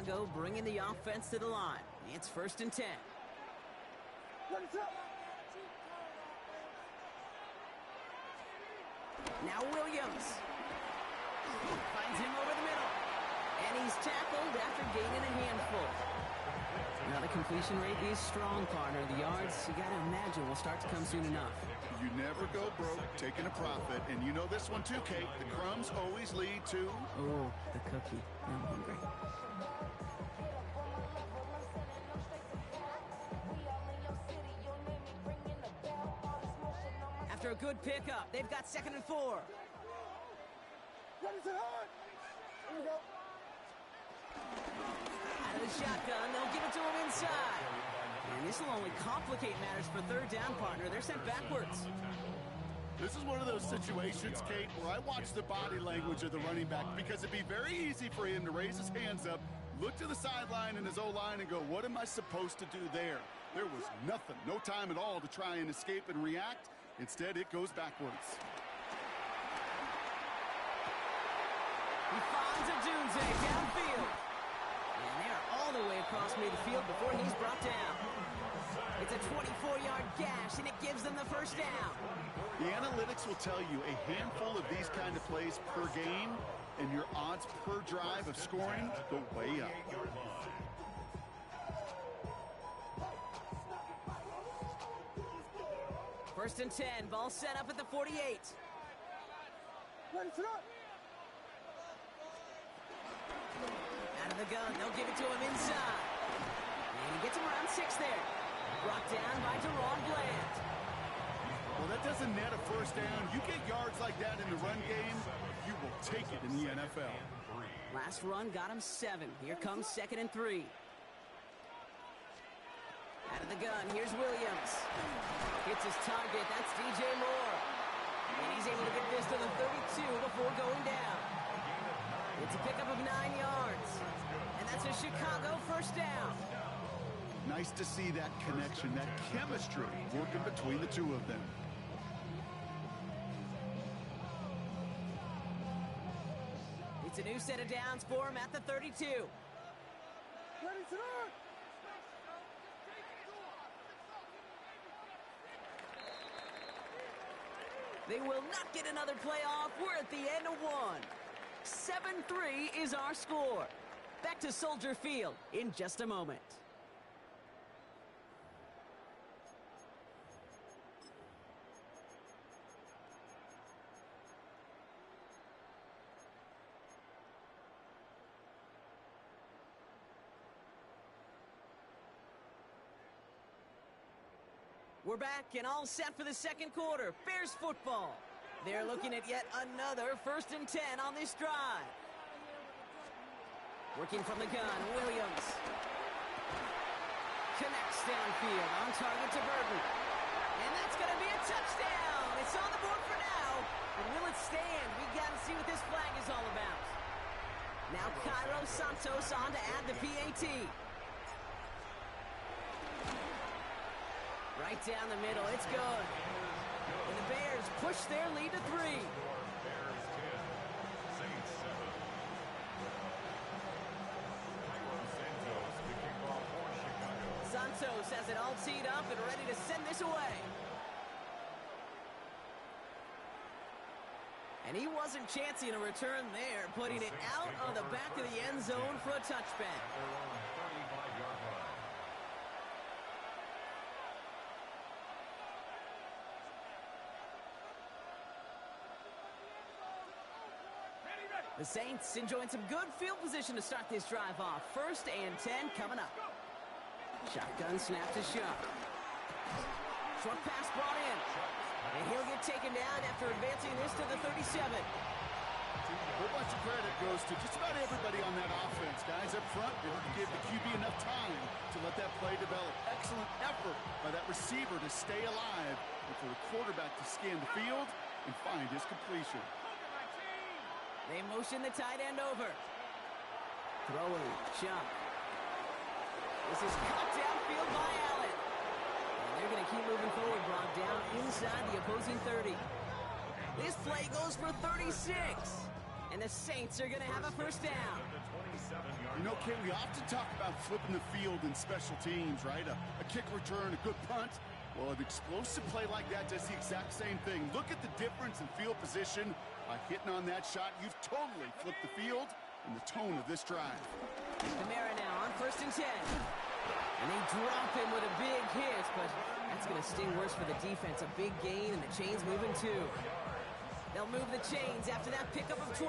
Chicago bringing the offense to the line. It's 1st and 10. Now Williams. Finds him over the middle. And he's tackled after gaining a handful. Now the completion rate is strong, partner. The yards, you got to imagine, will start to come soon enough. You never go broke taking a profit. And you know this one too, Kate. The crumbs always lead to... Oh, the cookie. I'm hungry. After a good pickup, they've got 2nd and 4. Ready to hard. Here we go. Out of the shotgun, they'll give it to him inside. And this will only complicate matters for 3rd down, partner. They're sent backwards. This is one of those situations, Kate, where I watch the body language of the running back because it'd be very easy for him to raise his hands up, look to the sideline in his O-line and go, what am I supposed to do there? There was nothing, no time at all to try and escape and react. Instead, it goes backwards. He finds a Dunze downfield. And they're all the way across midfield before he's brought down. It's a 24-yard gash, and it gives them the 1st down. The analytics will tell you a handful of these kind of plays per game, and your odds per drive of scoring go way up. 1st and 10, ball set up at the 48. Ready to run. Out of the gun, they'll give it to him inside. And he gets him around 6 there. Brought down by Deron Bland. Well, that doesn't net a 1st down. You get yards like that in the run game, you will take it in the NFL. Last run got him 7. Here comes 2nd and 3. Out of the gun, here's Williams. Hits his target, that's DJ Moore. And he's able to get this to the 32 before going down. It's a pickup of 9 yards. And that's a Chicago 1st down. Nice to see that connection, that chemistry working between the two of them. It's a new set of downs for him at the 32. Ready to run. They will not get another play off. We're at the end of 1. 7-3 is our score. Back to Soldier Field in just a moment. We're back and all set for the 2nd quarter. Bears football. They're looking at yet another 1st and 10 on this drive. Working from the gun, Williams. Connects downfield, on target to Burton. And that's going to be a touchdown. It's on the board for now. But will it stand? We got to see what this flag is all about. Now Cairo Santos on to add the PAT. Right down the middle, it's good. And the Bears push their lead to 3. Bears 10, Saints 7. Santos, the kickoff for Chicago. Santos has it all teed up and ready to send this away. And he wasn't chancing a return there, putting it out on the back of the end zone for a touchback. They're on 35-yard line. The Saints enjoying some good field position to start this drive off. 1st and 10 coming up. Shotgun snap to Sharp. Short pass brought in. And he'll get taken down after advancing this to the 37. A whole bunch of credit goes to just about everybody on that offense. Guys up front, they didn't give the QB enough time to let that play develop. Excellent effort by that receiver to stay alive and for the quarterback to scan the field and find his completion. They motion the tight end over. Throwing, Chuck. This is caught downfield by Allen. And they're going to keep moving forward, brought down inside the opposing 30. This play goes for 36. And the Saints are going to have a first down. You know, Kate, we often talk about flipping the field in special teams, right? A kick return, a good punt. Well, an explosive play like that does the exact same thing. Look at the difference in field position. By hitting on that shot, you've totally flipped the field and the tone of this drive. Kamara now on 1st and 10. And they drop him with a big hit, but that's going to sting worse for the defense. A big gain, and the chains moving too. They'll move the chains after that pickup of 12.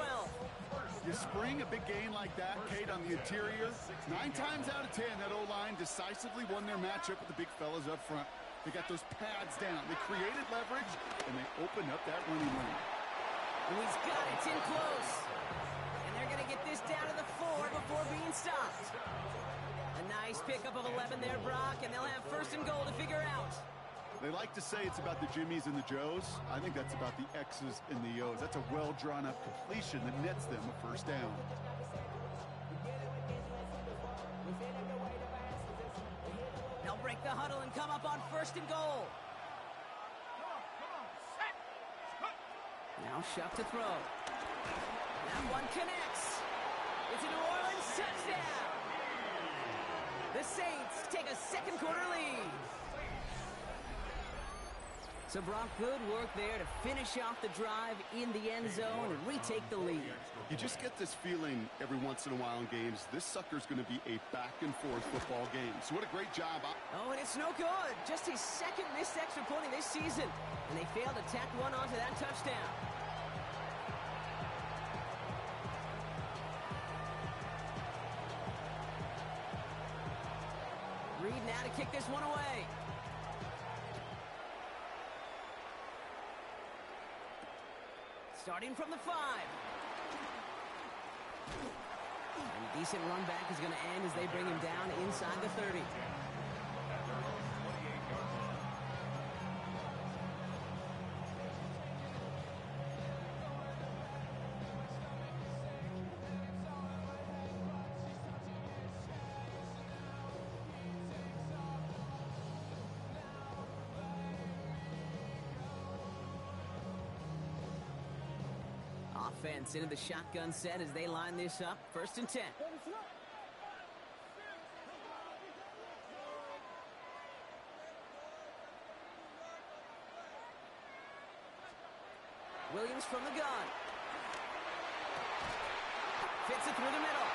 You spring a big gain like that, Kate, on the interior. 9 times out of 10, that O-line decisively won their matchup with the big fellas up front. They got those pads down. They created leverage, and they opened up that running lane. And he's got it. It's in close. And they're going to get this down to the 4 before being stopped. A nice pickup of 11 there, Brock, and they'll have 1st and goal to figure out. They like to say it's about the Jimmies and the Joes. I think that's about the X's and the O's. That's a well-drawn-up completion that nets them a first down. They'll break the huddle and come up on 1st and goal. Now Shuck to throw. That one connects. It's a New Orleans touchdown. The Saints take a second quarter lead. So Brock, good work there to finish off the drive in the end zone and retake the lead. You just get this feeling every once in a while in games. This sucker's going to be a back-and-forth football game. So what a great job. Oh, and it's no good. Just his second missed extra point of this season. And they failed to tack one onto that touchdown. Reed now to kick this one away. Starting from the 5. And a decent run back is going to end as they bring him down inside the 30. Offense into the shotgun set as they line this up. 1st and 10. Williams from the gun. Fits it through the middle.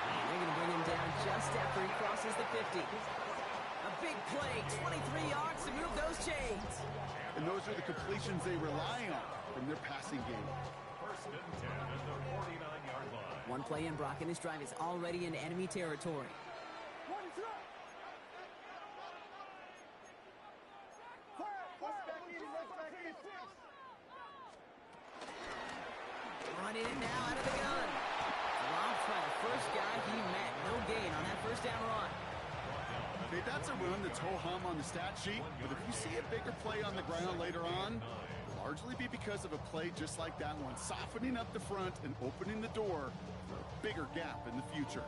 And they're going to bring him down just after he crosses the 50. A big play, 23 yards to move those chains. And those are the completions they rely on from their passing game. 1st and 10 at the 49-yard line. One play in, Brock, and this drive is already in enemy territory. Running in now out of the gun. Dropped by the first guy he met. No gain on that 1st down run. Okay, that's a run that's ho-hum on the stat sheet, but if you see a bigger play on the ground later on, largely be because of a play just like that one, softening up the front and opening the door for a bigger gap in the future.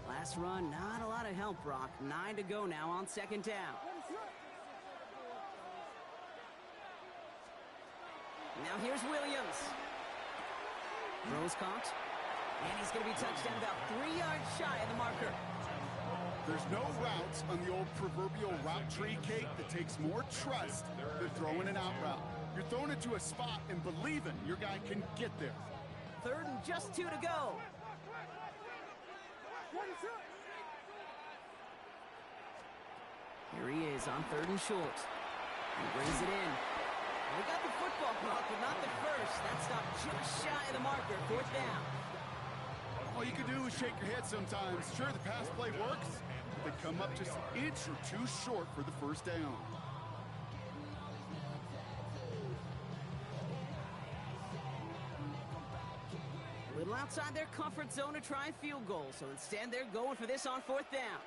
Last run, not a lot of help, Brock. 9 to go now on 2nd down. Now here's Williams. Throws caught. And he's going to be touched down about 3 yards shy of the marker. There's no routes on the old proverbial route tree, Kate, that takes more trust than throwing an out route. You're throwing it to a spot and believing your guy can get there. 3rd and just 2 to go. Here he is on 3rd and short. He brings it in. They got the football block, but not the first. That stopped just shy of the marker. 4th down. All you can do is shake your head sometimes. Sure, the pass play works, but they come up just an inch or 2 short for the 1st down. A little outside their comfort zone to try a field goal, so instead they're going for this on 4th down.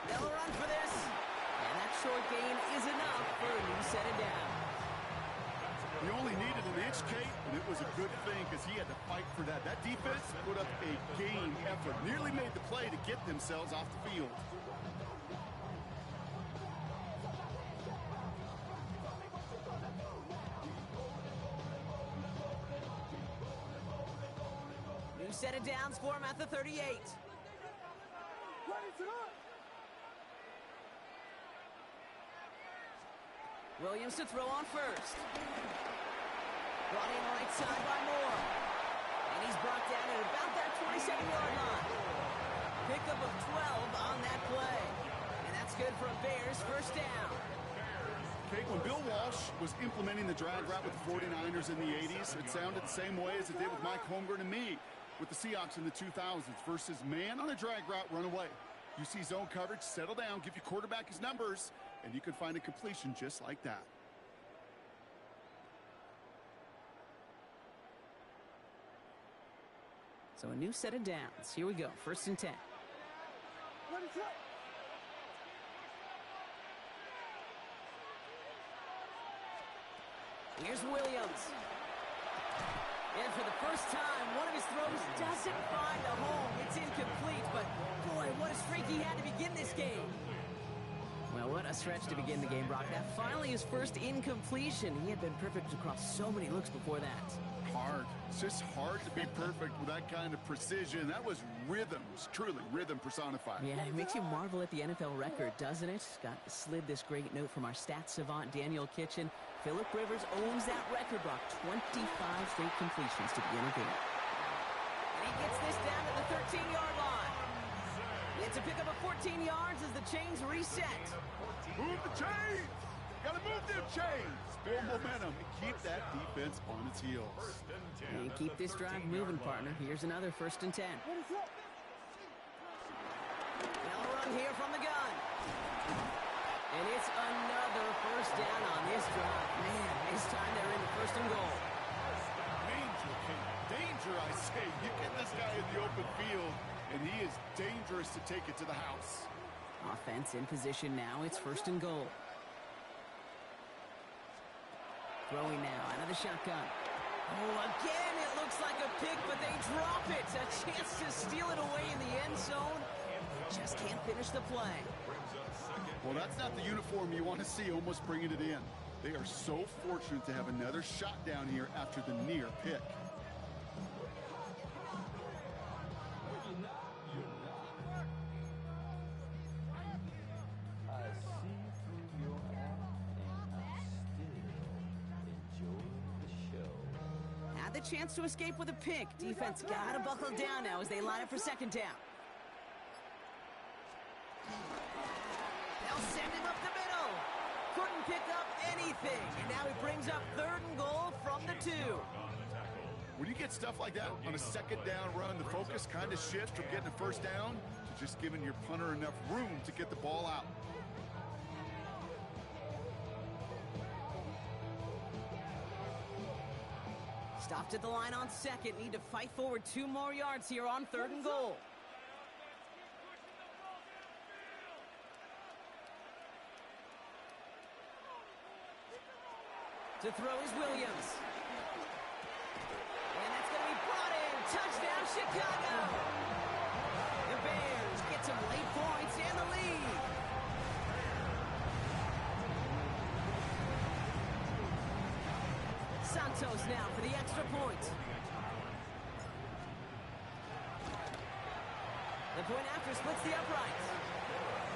They'll run for this, and that short gain is enough for a new set of down. He only needed an inch, Kate, and it was a good thing because he had to fight for that. That defense put up a game effort, nearly made the play to get themselves off the field. New set of downs for him at the 38. Ready to go. Williams to throw on first. Brought in right side by Moore. And he's brought down at about that 27-yard line. Pickup of 12 on that play. And that's good for a Bears first down. Kate, when Bill Walsh was implementing the drag route with the 49ers in the 80s, it sounded the same way as it did with Mike Holmgren and me with the Seahawks in the 2000s versus man on a drag route, run away. You see zone coverage, settle down, give your quarterback his numbers, and you can find a completion just like that. So a new set of downs. Here we go, 1st and 10. Ready to go. Here's Williams. And for the first time, one of his throws doesn't find a home. It's incomplete, but boy, what a streak he had to begin this game. Well, what a stretch to begin the game, Brock. That finally his first incompletion. He had been perfect across so many looks before that. Hard. It's just hard to be perfect with that kind of precision. That was rhythm. It's truly rhythm personified. Yeah, it makes you marvel at the NFL record, doesn't it? Slid this great note from our stats savant, Daniel Kitchen. Phillip Rivers owns that record, Brock. 25 straight completions to begin a game. And he gets this down to the 13-yard line. It's a pickup of 14 yards as the chains reset. Move the chains! Gotta move them chains! Build momentum and keep that defense on its heels. And keep this drive moving, partner. Here's another 1st and 10. Ready to go. They'll run here from the gun. And it's another first down on this drive. Man, this time they're in the 1st and goal. Danger, Kate. Danger, I say. You get this guy in the open field, and he is dangerous to take it to the house. Offense in position now. It's 1st and goal. Throwing now out of the shotgun. Oh, again, it looks like a pick, but they drop it. A chance to steal it away in the end zone. Just can't finish the play. Well, that's not the uniform you want to see almost bringing it in. They are so fortunate to have another shot down here after the near pick. I see through your act and I still enjoy the show. Had the chance to escape with a pick. Defense got to buckle down now as they line up for 2nd down. They'll send him up the middle. Couldn't pick up anything. And now he brings up 3rd and goal from the 2. When you get stuff like that on a 2nd down run, the focus kind of shifts from getting a 1st down to just giving your punter enough room to get the ball out. Stopped at the line on 2nd. Need to fight forward 2 more yards here on 3rd and goal. To throw is Williams. And that's going to be brought in. Touchdown, Chicago. The Bears get some late points and the lead. Santos now for the extra point. The point after splits the uprights.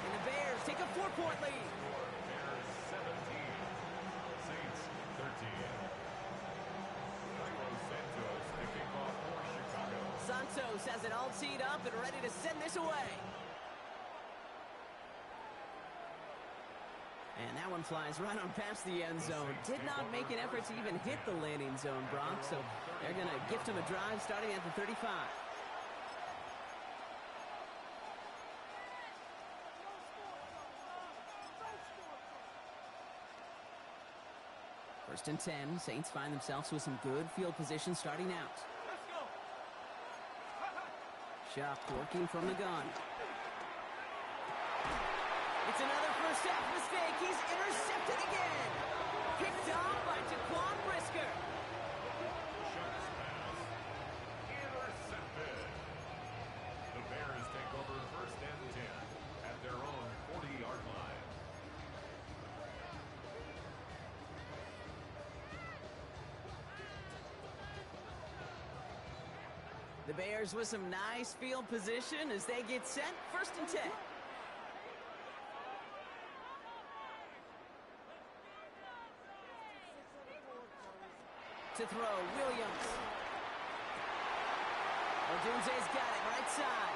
And the Bears take a 4-point lead. Bears 17, Saints 13. Santos picking off for Chicago. Santos has it all teed up and ready to send this away. And that one flies right on past the end zone. Did not make an effort to even hit the landing zone, Brock. So they're going to gift him a drive starting at the 35. First and 10. Saints find themselves with some good field position starting out. Shuck working from the gun. It's another first half mistake. He's intercepted again. Picked off by Jaquan Brisker. Shucks pass. Intercepted. The Bears take over first and 10 at their own 40-yard line. The Bears with some nice field position as they get set. First and 10. To throw, Williams. Odunze's got it, right side.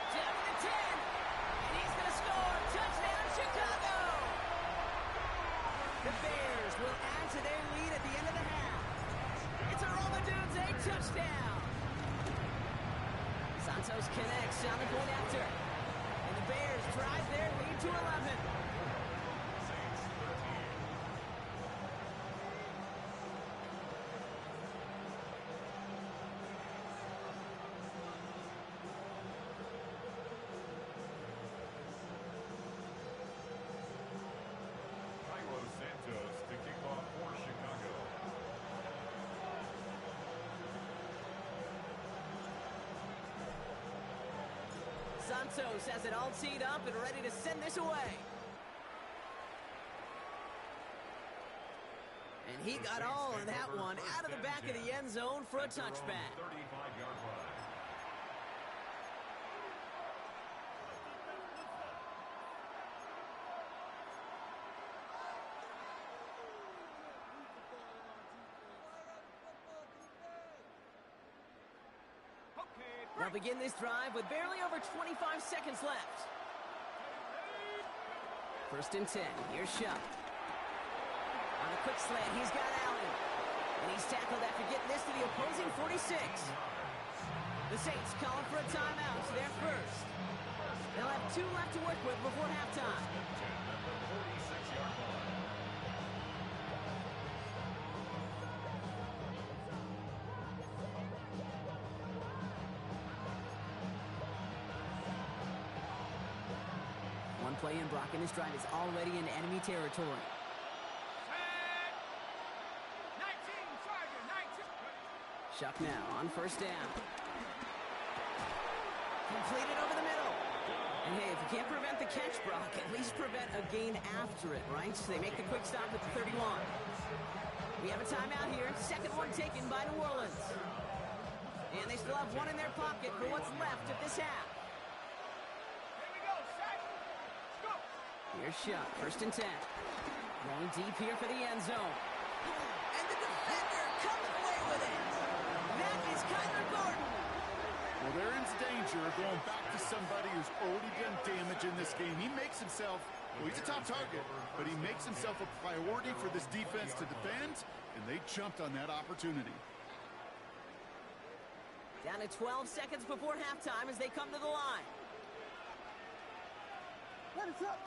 Down to the 10. And he's going to score. Touchdown, Chicago. The Bears will add to their lead at the end of the half. It's a Odunze touchdown. Santos connects on the point after. And the Bears drive their lead to 11. Saints 13. Santos to kick off for Chicago. Santos has it all teed up and ready to send this away. And he got all of that one out of the back of the end zone for a touchback. 35-yard line. They'll begin this drive with barely over 25 seconds left. First and 10. Here's Shuck. On a quick slant, he's got Allen. And he's tackled after getting this to the opposing 46. The Saints calling for a timeout. They're first. They'll have 2 left to work with before halftime. 46-yard line. One play in, Brock, in this drive is already in enemy territory. 19, Charger, 19. Shuck now on first down. Completed over the middle. And hey, if you can't prevent the catch, Brock, at least prevent a gain after it, right? So they make the quick stop at the 31. We have a timeout here. Second one taken by New Orleans. And they still have one in their pocket for what's left of this half. Here's Shuck, first and 10. Going deep here for the end zone. And the defender comes away with it. That is Kyler Gordon. Well, they're in danger of going back to somebody who's already done damage in this game. He makes himself, well, he's a top target, but he makes himself a priority for this defense to defend, and they jumped on that opportunity. Down to 12 seconds before halftime as they come to the line. What is up?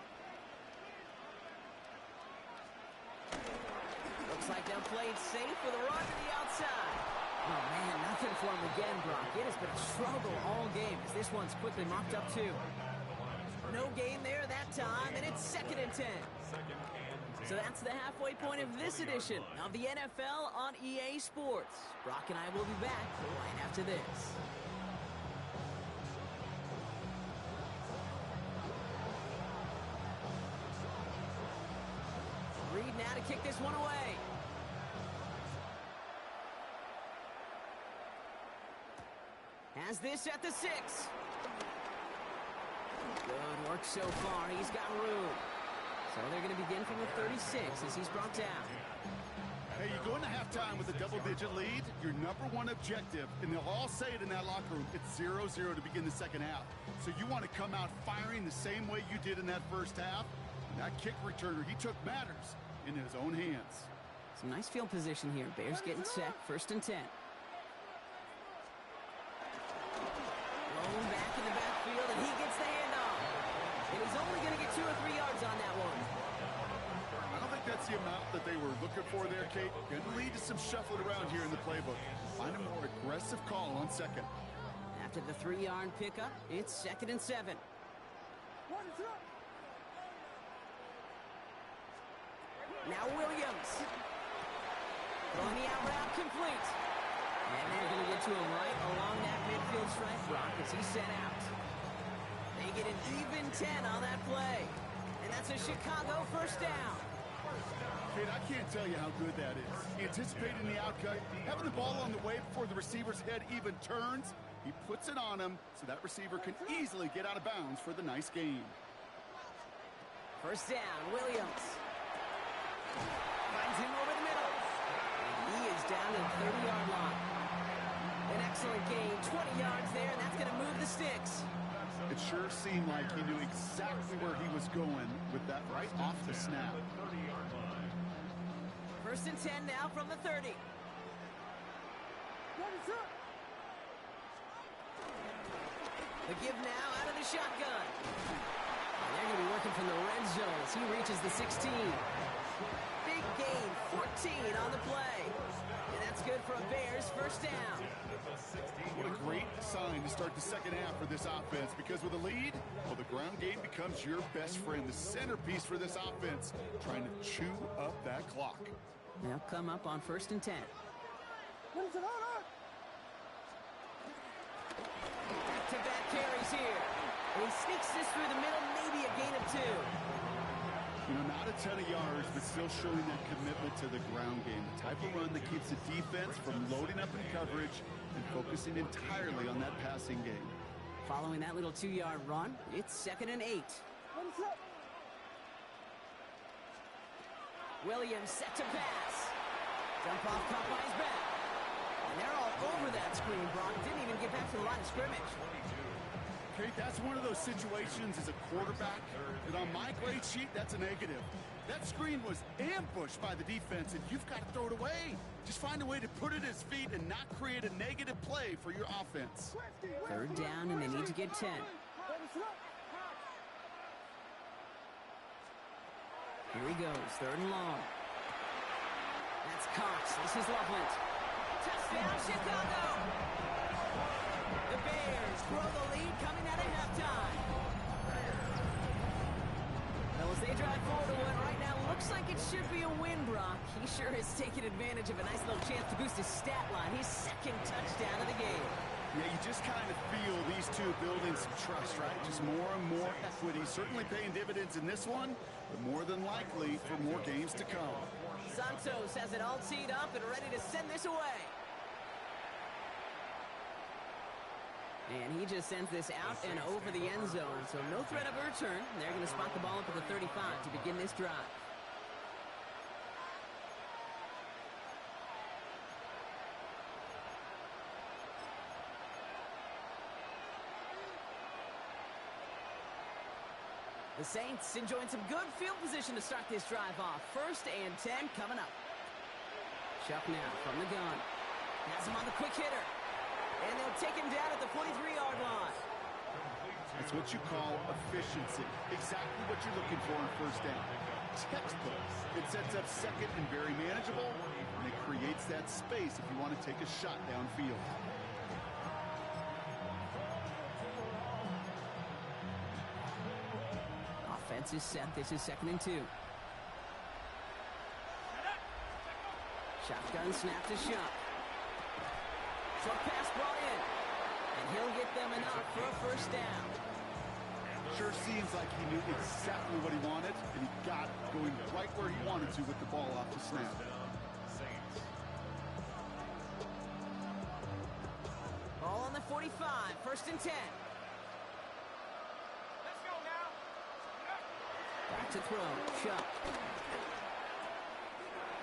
Looks like they'll play it safe with a run to the outside. Oh, man, nothing for him again, Brock. It has been a struggle all game as this one's quickly mopped up, too. No gain there that time, and it's second and 10. So that's the halfway point of this edition of the NFL on EA Sports. Brock and I will be back right after this. Reed now to kick this one away. Has this at the 6. Good work so far. He's got room. So they're going to begin from the 36 as he's brought down. Hey, you go into halftime with a double-digit lead, your number one objective, and they'll all say it in that locker room, it's 0-0 to begin the second half. So you want to come out firing the same way you did in that first half. And that kick returner he took matters in his own hands. Some nice field position here. Bears getting set. First and 10. Rolling back in the backfield, and he gets the handoff. And he's only going to get 2 or 3 yards on that one. I don't think that's the amount that they were looking for there, Kate. Going to lead to some shuffling around here in the playbook. Find a more aggressive call on second. After the 3-yard pickup, it's second and 7. What is up? Now Williams. Throwing the out route complete. And they're going to get to him right along that midfield stripe block as he's set out. They get an even 10 on that play. And that's a Chicago first down. Kate, I can't tell you how good that is. Anticipating the outcut, having the ball on the way before the receiver's head even turns. He puts it on him so that receiver can easily get out of bounds for the nice gain. First down, Williams. Finds him over the middle. And he is down to the 30-yard line. An excellent gain, 20 yards there, and that's going to move the sticks. It sure seemed like he knew exactly where he was going with that right off the snap. First and 10 now from the 30. The give now out of the shotgun. And they're going to be working from the red zone as he reaches the 16. Big gain, 14 on the play. And that's good for a Bears first down. What a great sign to start the second half for this offense, because with a lead, well, the ground game becomes your best friend, the centerpiece for this offense, trying to chew up that clock. They'll come up on first and 10. Back-to-back carries here. And he sneaks this through the middle, maybe a gain of 2. You know, not a ton of yards, but still showing that commitment to the ground game. The type of run that keeps the defense from loading up in coverage and focusing entirely on that passing game. Following that little 2-yard run, it's second and 8. Williams set to pass. Dump off caught by his back. And they're all over that screen. Brock didn't even get back to the line of scrimmage. Kate, that's one of those situations as a quarterback that on my grade sheet, that's a negative. That screen was ambushed by the defense, and you've got to throw it away. Just find a way to put it at his feet and not create a negative play for your offense. Third down, and they need to get 10. Here he goes, third and long. That's Cox. This is Loveland. Touchdown, Chicago! The Bears grow the lead coming out of halftime. Well, as they drive forward to what right now looks like it should be a win, Brock. He sure is taking advantage of a nice little chance to boost his stat line. His second touchdown of the game. Yeah, you just kind of feel these two building some trust, right? Just more and more equity. Certainly paying dividends in this one, but more than likely for more games to come. Santos has it all teed up and ready to send this away. And he just sends this out and over the end zone, so no threat of a return. They're going to spot the ball up at the 35 to begin this drive. The Saints enjoying some good field position to start this drive off. First and 10 coming up. Chuck now from the gun. Has him on the quick hitter. And they'll take him down at the 43-yard line. That's what you call efficiency. Exactly what you're looking for in first down. Textbook. It sets up second and very manageable, and it creates that space if you want to take a shot downfield. Offense is set. This is second and 2. Shotgun snap to Shuck. Short pass brought in. And he'll get them enough for a first down. Sure seems like he knew exactly what he wanted, and he got it, going right where he wanted to with the ball off the snap. Ball on the 45, first and 10. Let's go now. Back to throw, Chuck.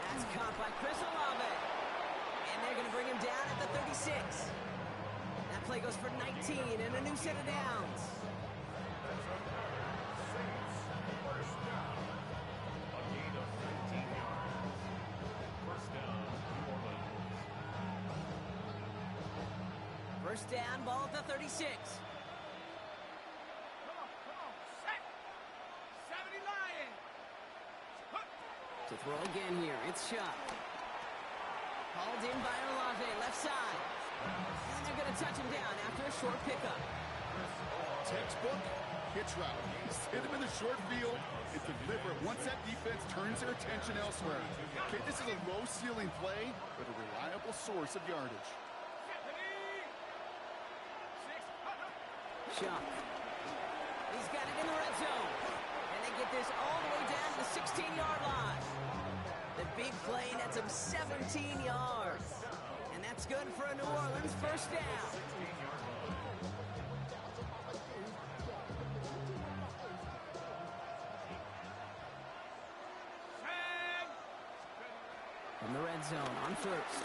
That's caught by Chris Olave. And they're going to bring him down at the 36. That play goes for 19 and a new set of downs. First down, ball at the 36. Come on. Set. 70 Lions. To throw again here, it's Shuck. Hauled in by Olave, left side. And they're going to touch him down after a short pickup. Textbook, hitch route. Just hit him in the short field and deliver it once that defense turns their attention elsewhere. Okay, this is a low-ceiling play, but a reliable source of yardage. Shuck. He's got it in the red zone. And they get this all the way down to the 16-yard line. The big play nets him 17 yards. And that's good for a New Orleans first down. From the red zone on first.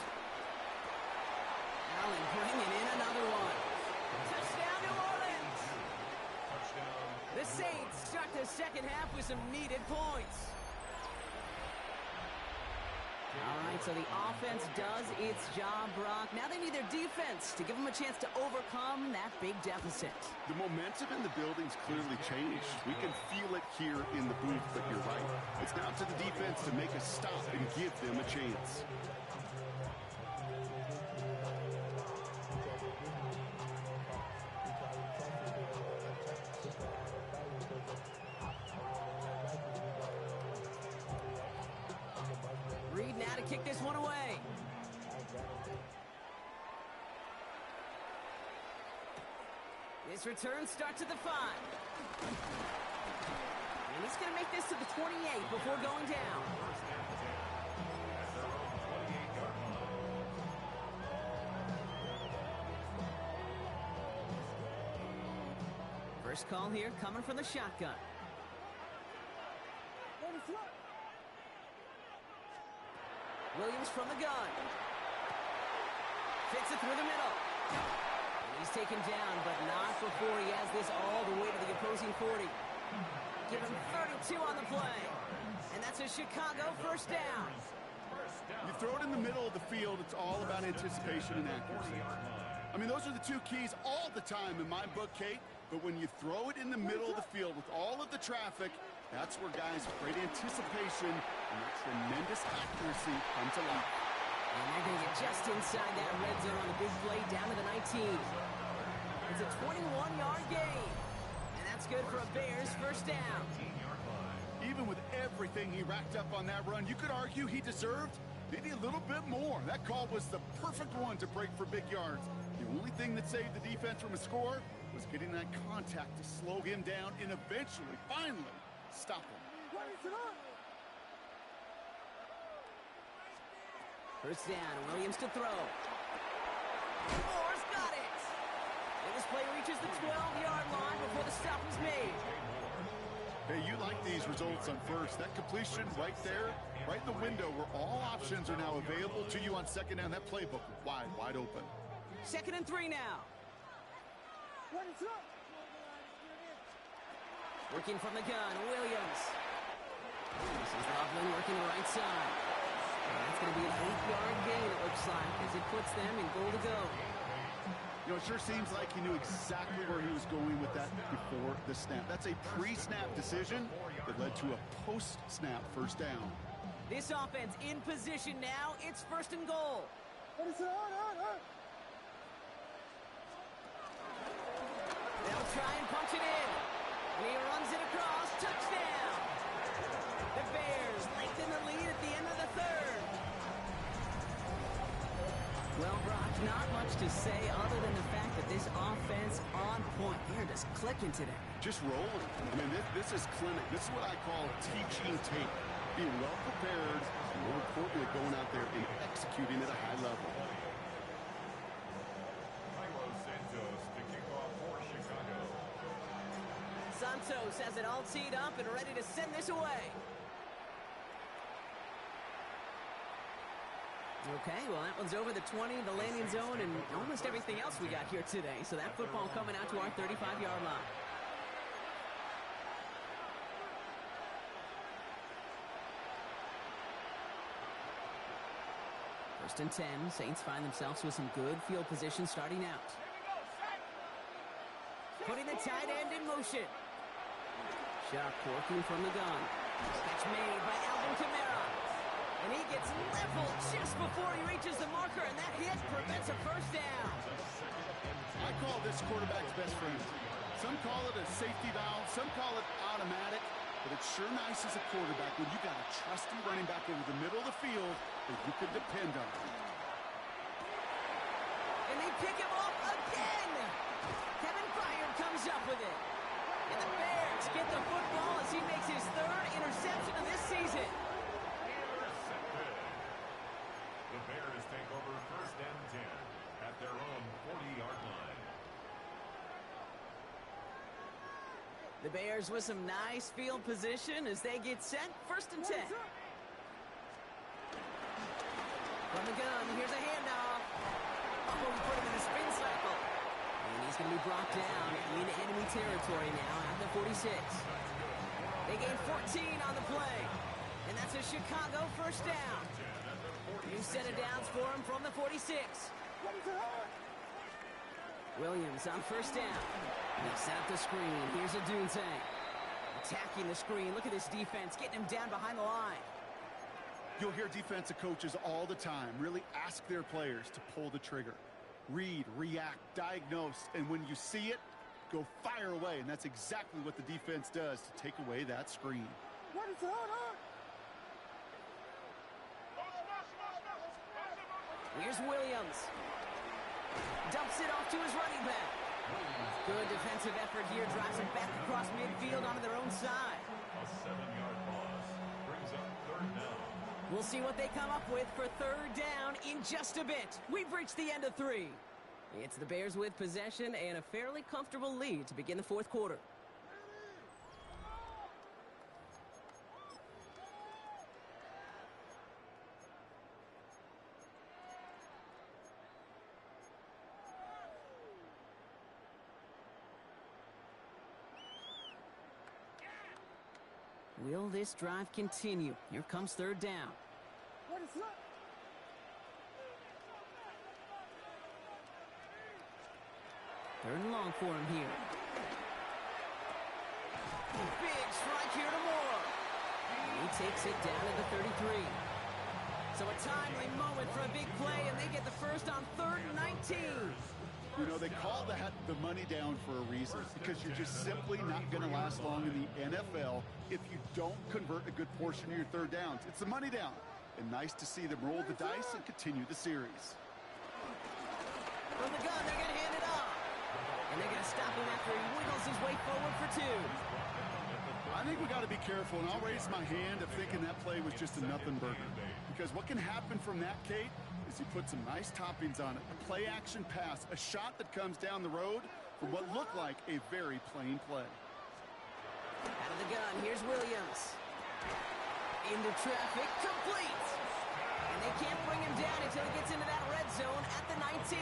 Allen bringing in another one. Touchdown, New Orleans! The Saints start the second half with some needed points. All right, so the offense does its job, Brock. Now they need their defense to give them a chance to overcome that big deficit. The momentum in the building's clearly changed. We can feel it here in the booth, but you're right. It's now to the defense to make a stop and give them a chance. Reed now to kick this one away. This return starts at the 5. And he's going to make this to the 28 before going down. First call here coming from the shotgun. Williams from the gun. Fits it through the middle. And he's taken down, but not before he has this all the way to the opposing 40. Give him 32 on the play. And that's a Chicago first down. You throw it in the middle of the field, it's all about anticipation and accuracy. I mean, those are the two keys all the time in my book, Kate. But when you throw it in the middle of the field with all of the traffic, that's where guys with great anticipation and that tremendous accuracy come to life. And they're going to get just inside that red zone on the big play down to the 19. It's a 21-yard gain. And that's good for a Bears first down. Even with everything he racked up on that run, you could argue he deserved maybe a little bit more. That call was the perfect one to break for big yards. The only thing that saved the defense from a score was getting that contact to slow him down and eventually, finally, stop him. First down, Williams to throw. Moore's got it. And this play reaches the 12-yard line before the stop is made. Hey, you like these results on first. That completion right there, right in the window where all options are now available to you on second down. That playbook wide open. 2nd and 3 now. Working from the gun, Williams. This is Loveland working the right side. And that's going to be an 8-yard gain, it looks like, as it puts them in goal to go. You know, it sure seems like he knew exactly where he was going with that before the snap. That's a pre-snap decision that led to a post-snap first down. This offense in position now. It's 1st and goal. They'll try and punch it in. And he runs it across. Touchdown. The Bears lengthen the lead at the end of the 3rd. Well, Brock, not much to say other than the fact that this offense on point. They're just clicking today. Just rolling. I mean, this is clinic. This is what I call teaching tape. Being well prepared, and more importantly, going out there and executing at a high level. Santos has it all teed up and ready to send this away. Okay, well, that one's over the 20, the landing zone, and almost everything else we got here today. So that football coming out to our 35-yard line. First and 10, Saints find themselves with some good field position starting out. Putting the tight end in motion. Shuck working from the gun. Catch made by Alvin Kamara. And he gets leveled just before he reaches the marker, and that hit prevents a first down. I call this quarterback's best friend. Some call it a safety valve, some call it automatic, but it's sure nice as a quarterback when you got a trusty running back over the middle of the field that you can depend on. And they pick him off again. Kevin Byard comes up with it. And the Bears get the football as he makes his third interception of this season. Intercepted. The Bears take over first and 10 at their own 40-yard line. The Bears with some nice field position as they get set. First and 10. From the gun, here's a handoff. Oh, we put him in a spin cycle. And he's going to be brought down in enemy territory now at the 46. They gain 14 on the play. And that's a Chicago first down. New set of downs for him from the 46. Williams on first down. And they set up the screen. Here's a Doontang. Attacking the screen. Look at this defense getting him down behind the line. You'll hear defensive coaches all the time really ask their players to pull the trigger. Read, react, diagnose, and when you see it, go fire away. And that's exactly what the defense does to take away that screen. Here's Williams. Dumps it off to his running back. Good defensive effort here. Drives it back across midfield onto their own side. A 7-yard loss brings up third down. We'll see what they come up with for third down in just a bit. We've reached the end of 3. It's the Bears with possession and a fairly comfortable lead to begin the fourth quarter. Will this drive continue? Here comes third down. Third and long for him here. Big strike here to Moore. And he takes it down to the 33. So a timely moment for a big play, and they get the first on 3rd and 19. You know, they call that the money down for a reason, because you're just simply not going to last long in the NFL if you don't convert a good portion of your third downs. It's the money down. And nice to see them roll the dice and continue the series. From the gun, they're going to hand it off. And they're going to stop him after he wiggles his way forward for 2. I think we got to be careful, and I'll raise my hand of thinking that play was just a nothing burger. Because what can happen from that, Kate, is he put some nice toppings on it. A play-action pass, a shot that comes down the road from what looked like a very plain play. Out of the gun, here's Williams. Into traffic, complete. And they can't bring him down until he gets into that red zone at the 19.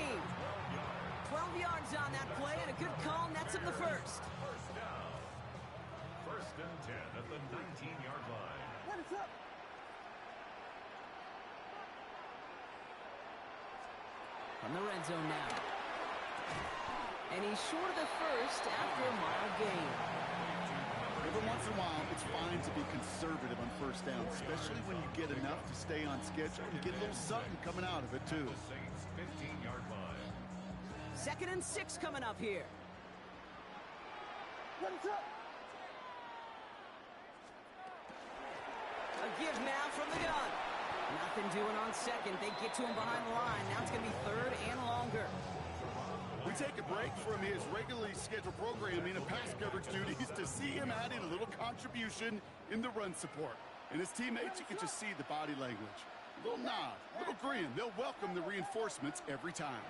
12 yards on that play, and a good call nets him the first. First down. First and 10 at the 19-yard line. From the red zone now. And he's short of the first after a mild gain. Every once in a while, it's fine to be conservative on first down, especially when you get enough to stay on schedule. You get a little something coming out of it, too. The Saints' 15-yard line. 2nd and 6 coming up here. A give now from the gun. Nothing doing on second. They get to him behind the line. Now it's going to be 3rd and longer. We take a break from his regularly scheduled programming and pass coverage duties to see him adding a little contribution in the run support. And his teammates, you can just see the body language. A little nod, a little grin. They'll welcome the reinforcements every time.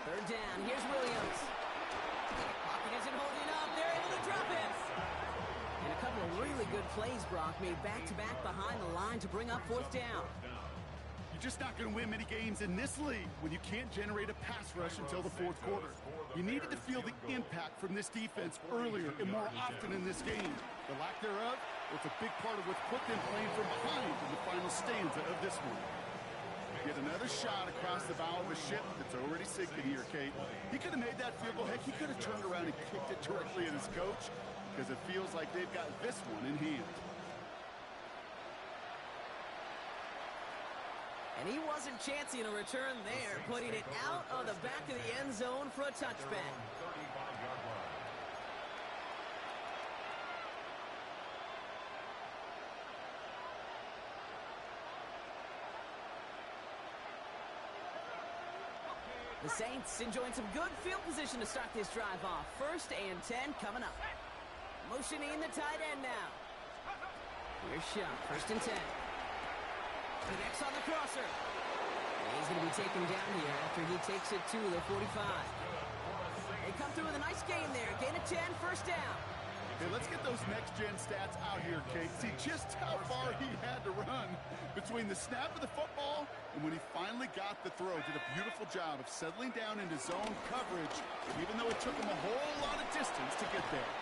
3rd down. Here's Williams. Pocket isn't holding up. They're able to drop him. And a couple of really good plays, Brock, made back-to-back behind the line to bring up 4th down. You're just not going to win many games in this league when you can't generate a pass rush until the 4th quarter. You needed to feel the impact from this defense earlier and more often in this game. The lack thereof, it's a big part of what's put them playing from behind in the final stanza of this one. Get another shot across the bow of a ship that's already sinking here, Kate. He could have made that field goal. Heck, he could have turned around and kicked it directly at his coach, because it feels like they've got this one in hand. And he wasn't chancing a return there, putting it out of the back of the end zone for a touchback. 35-yard line. The Saints enjoying some good field position to start this drive off. 1st and 10 coming up. Motioning the tight end now. Here's Shuck, 1st and 10. Connects on the crosser. And he's going to be taken down here after he takes it to the 45. They come through with a nice gain there. Gain of 10, 1st down. Okay, let's get those next-gen stats out here, Kate. See just how far he had to run between the snap of the football and when he finally got the throw. Did a beautiful job of settling down into zone coverage, even though it took him a whole lot of distance to get there.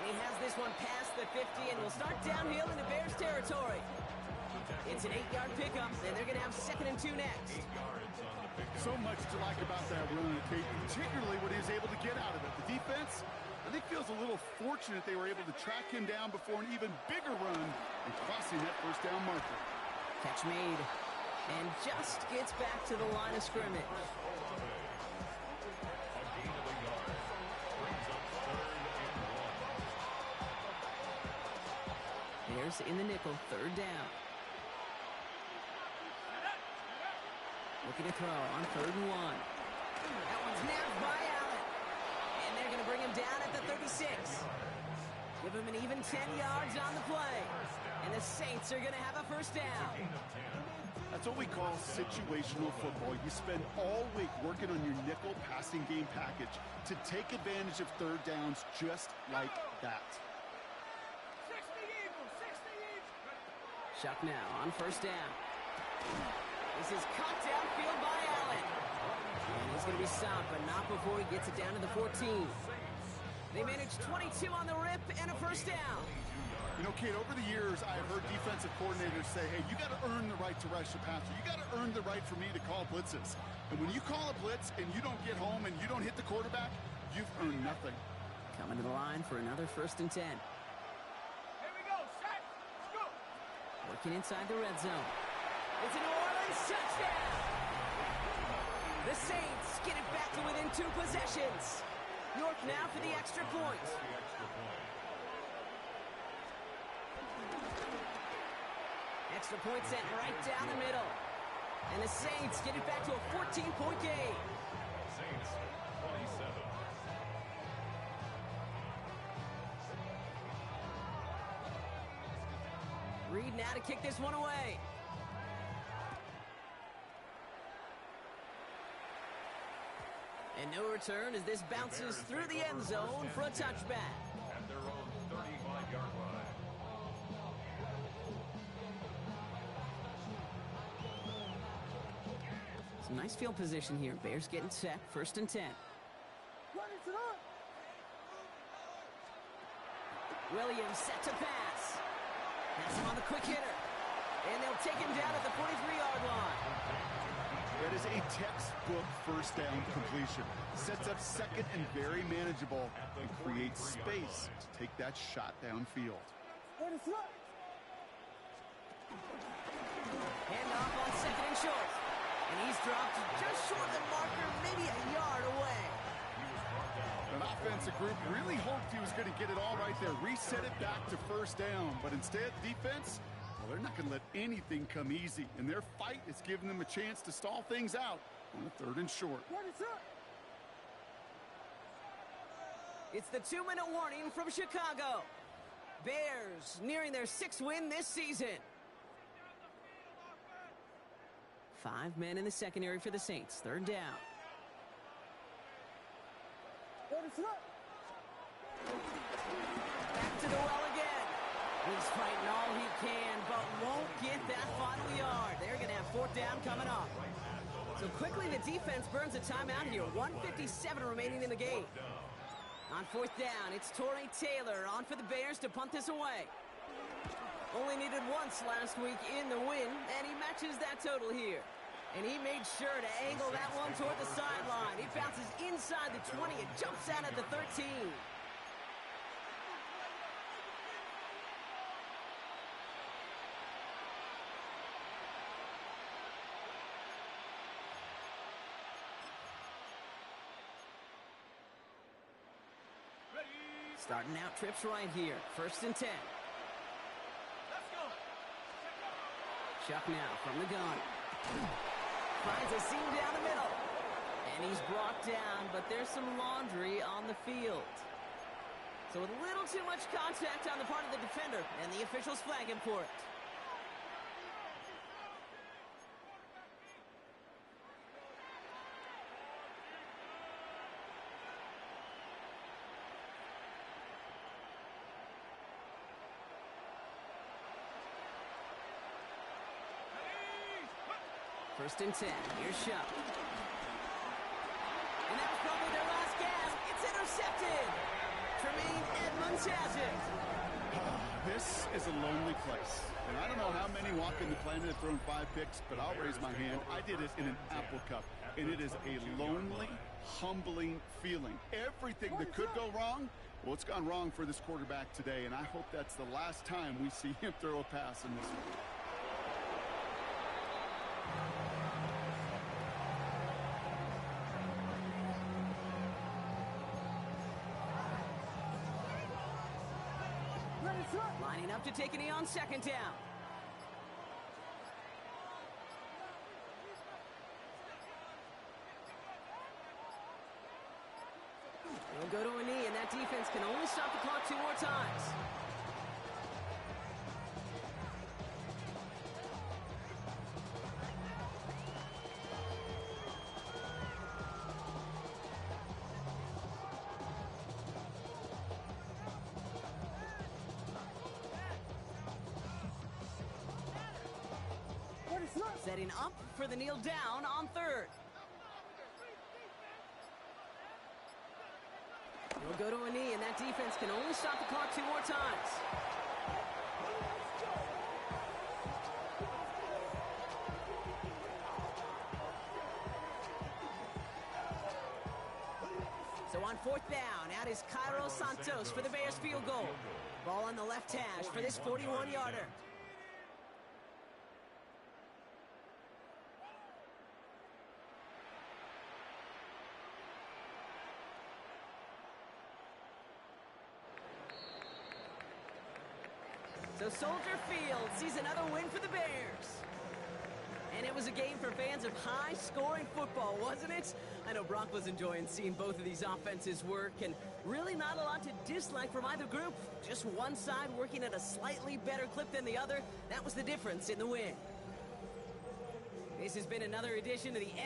And he has this one past the 50 and will start downhill into Bears territory. It's an 8-yard pickup, and they're going to have 2nd and 2 next. So much to like about that run, Kate, particularly what he was able to get out of it. The defense, I think, feels a little fortunate they were able to track him down before an even bigger run and crossing that 1st down marker. Catch made, and just gets back to the line of scrimmage. Bears in the nickel, 3rd down. Looking to throw on 3rd and 1. That one's nabbed by Allen. And they're going to bring him down at the 36. Give him an even 10 yards on the play. And the Saints are going to have a 1st down. That's what we call situational football. You spend all week working on your nickel passing game package to take advantage of 3rd downs just like that. Shuck now on 1st down. This is caught downfield by Allen. And he's going to be stopped, but not before he gets it down to the 14. They managed 22 on the rip and a 1st down. You know, Kate, over the years, I've heard defensive coordinators say, hey, you got to earn the right to rush the passer. You got to earn the right for me to call blitzes. And when you call a blitz and you don't get home and you don't hit the quarterback, you've earned nothing. Coming to the line for another 1st and 10. Working inside the red zone. It's a New Orleans touchdown! The Saints get it back to within 2 possessions. York now for the extra point. Extra point sent right down the middle. And the Saints get it back to a 14-point game. Saints 27. Reed now to kick this one away. And no return as this bounces through the end zone for a touchback. At their own 35-yard line. Some nice field position here. Bears getting set. 1st and 10. Williams set to pass. Has him on the quick hitter. And they'll take him down at the 43-yard line. That is a textbook 1st down completion. Sets up 2nd and very manageable and creates space to take that shot downfield. Hand off on 2nd and short. And he's dropped just short of the marker, maybe a yard away. An offensive group really hoped he was going to get it all right there. Reset it back to 1st down. But instead, defense, well, they're not going to let anything come easy. And their fight is giving them a chance to stall things out on the 3rd and short. It's the 2-minute warning from Chicago. Bears nearing their 6th win this season. 5 men in the secondary for the Saints. 3rd down. Back to the well again. He's fighting all he can, but won't get that final yard. They're going to have 4th down coming up. So quickly the defense burns a timeout here. 1:57 remaining in the game. On 4th down, it's Torrey Taylor on for the Bears to punt this away. Only needed once last week in the win, and he matches that total here. And he made sure to angle that one toward the sideline. It bounces inside the 20. It jumps out at the 13. Starting out trips right here. 1st and 10. Chuck now from the gun. Finds a seam down the middle. And he's brought down, but there's some laundry on the field. So with a little too much contact on the part of the defender, and the officials flag him for it. First and 10. Here's Shuck. And that was probably their last gasp. It's intercepted. Tremaine Edmonds has it. This is a lonely place. And I don't know how many walk in the planet have thrown 5 picks, but I'll raise my hand. I did it in an Apple Cup. And it is a lonely, humbling feeling. Everything that could go wrong, well, it's gone wrong for this quarterback today. And I hope that's the last time we see him throw a pass in this one. Lining up to take a knee on second down. He'll go to a knee, and that defense can only stop the clock 2 more times. Setting up for the kneel down on third. He'll go to a knee, and that defense can only stop the clock 2 more times. So on fourth down, out is Cairo Santos for the Bears field goal. Ball on the left hash for this 41-yarder. So Soldier Field sees another win for the Bears. And it was a game for fans of high-scoring football, wasn't it? I know Brock was enjoying seeing both of these offenses work, and really not a lot to dislike from either group. Just one side working at a slightly better clip than the other. That was the difference in the win. This has been another edition of the